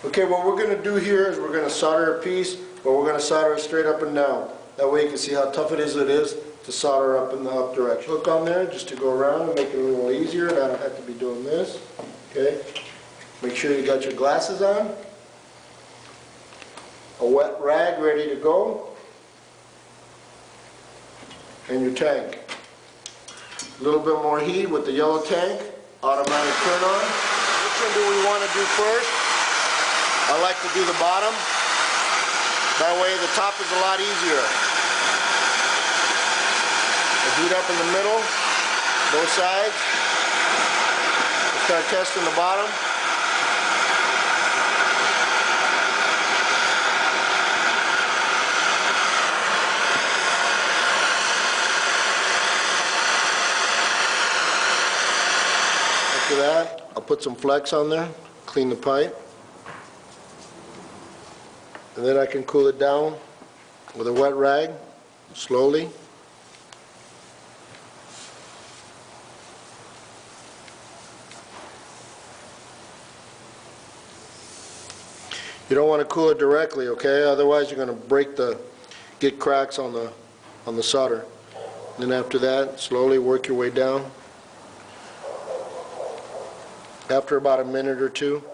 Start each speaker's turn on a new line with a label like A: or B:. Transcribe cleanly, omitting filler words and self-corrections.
A: Okay, what we're going to do here is we're going to solder a piece, but we're going to solder it straight up and down. That way you can see how tough it is to solder up in the up direction. Hook on there just to go around and make it a little easier, and I don't have to be doing this. Okay, make sure you got your glasses on, a wet rag ready to go, and your tank. A little bit more heat with the yellow tank, automatic turn on. Which one do we want to do first? I like to do the bottom. That way the top is a lot easier. I heat up in the middle, both sides. Start testing the bottom. After that, I'll put some flex on there, clean the pipe. And then I can cool it down with a wet rag, slowly. You don't want to cool it directly, okay? Otherwise you're going to get cracks on the solder. Then after that, slowly work your way down. After about a minute or two,